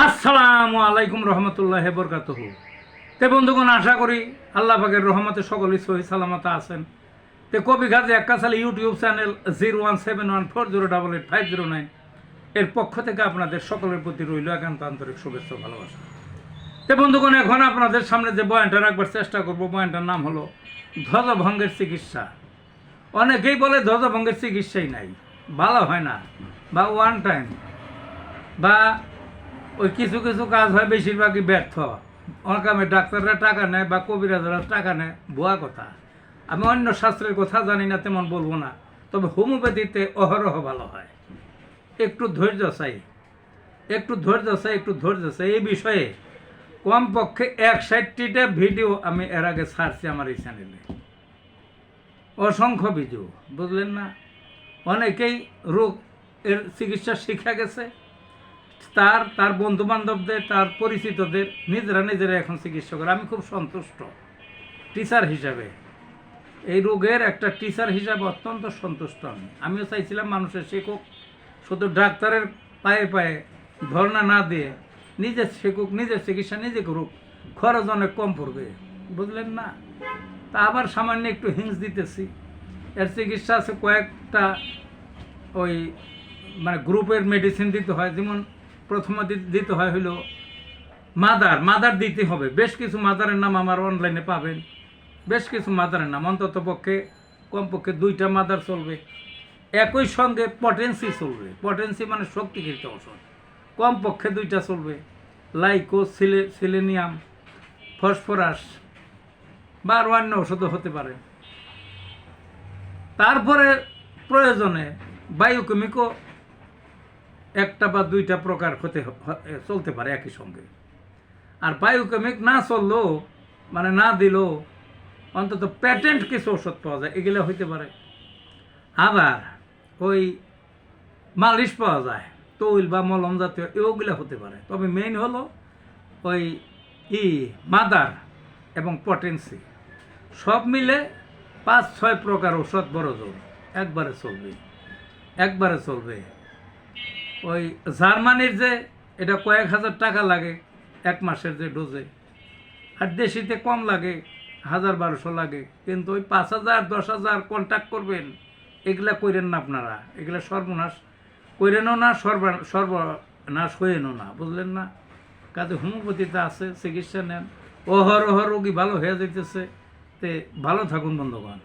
আসসালামু আলাইকুম রহমতুল্লাহি বরকাতুহু। তে বন্ধুগণ, আশা করি আল্লাহ পাকের রহমতে সকলেই সহি সালামত আছেন। তে কবি গাজী এক্কাসালি ইউটিউব চ্যানেল 017140885009 এর পক্ষ থেকে আপনাদের সকলের প্রতি রইল একান্ত আন্তরিক শুভেচ্ছা ও ভালোবাসা। তে বন্ধুগণ, এখন আপনাদের সামনে যে বয়ানটা রাখবার চেষ্টা করব, বয়ানটার নাম হলো ধ্বজভঙ্গের চিকিৎসা। অনেকেই বলে ধ্বজভঙ্গের চিকিৎসাই নাই, ভালো হয় না, বা ওয়ান টাইম, বা ওই কিছু কিছু কাজ হয় বেশিরভাগই ব্যর্থ। অনেকামে ডাক্তাররা টাকা নেয় বা কবিরাজরা টাকা নেয়, ভুয়া কথা। আমি অন্য শাস্ত্রের কথা জানি না, তেমন বলবো না, তবে হোমিওপ্যাথিতে অহরহ ভালো হয়। একটু ধৈর্য চাই, একটু ধৈর্য চাই, একটু ধৈর্য চাই। এই বিষয়ে কমপক্ষে 61টা ভিডিও আমি এর আগে ছাড়ছি আমার এই চ্যানেলে, অসংখ্য ভিডিও, বুঝলেন না। অনেকেই রোগ এর চিকিৎসা শিখে গেছে, তার বন্ধু বান্ধবদের, তার পরিচিতদের, নিজেরা এখন চিকিৎসা করে। আমি খুব সন্তুষ্ট টিচার হিসাবে, এই রোগের একটা টিচার হিসাবে অত্যন্ত সন্তুষ্ট। আমিও চাইছিলাম মানুষের শেখুক, শুধু ডাক্তারের পায়ে পায়ে ধর্ণা না দিয়ে নিজে শেখুক, নিজের চিকিৎসা নিজে করুক, খরচ অনেক কম পড়বে, বুঝলেন না। তা আবার সামান্য একটু হিংস দিতেছি। এর চিকিৎসা আছে কয়েকটা, ওই মানে গ্রুপের মেডিসিন দিতে হয়। যেমন প্রথমে দিতে হয় হইল মাদার দিতে হবে। বেশ কিছু মাদারের নাম আমার অনলাইনে পাবেন, বেশ কিছু মাদারের নাম, অন্তত পক্ষে কমপক্ষে 2টা মাদার চলবে। একই সঙ্গে পটেন্সি চলবে, পটেন্সি মানে শক্তিকৃত ওষুধ, কমপক্ষে 2টা চলবে। লাইকো, সিলেনিয়াম, ফসফরাস বা আরও অন্য ওষুধও হতে পারে। তারপরে প্রয়োজনে বায়োকেমিকও 1টা বা 2টা প্রকার চলতে পারে একই সঙ্গে। আর বায়োকেমিক না চললেও, মানে না দিলেও, অন্তত প্যাটেন্ট কিছু ওষুধ পাওয়া যায়, এগুলো হইতে পারে। আবার ওই মালিশ পাওয়া যায়, তৈল বা মলম জাতীয়, এগুলো হতে পারে। তবে মেইন হলো ওই মাদার এবং পটেন্সি, সব মিলে 5-6 প্রকার ওষুধ বড় জোর একবারে চলবে। ওই জার্মানির যে, এটা কয়েক হাজার টাকা লাগে 1 মাসের যে ডোজে, আর দেশিতে কম লাগে, 1000-1200 লাগে। কিন্তু ওই 5000, 10,000 কন্ট্যাক্ট করবেন, এগুলা করেন না আপনারা। এগুলা সর্বনাশ করেনও না, সর্বনাশ হয়েনও না, বুঝলেন না। কাজে হোমিওপ্যাথিতে আছে, চিকিৎসা নেন, অহরহ রোগী ভালো হয়ে যেতেছে। তে ভালো থাকুন বন্ধুগণ।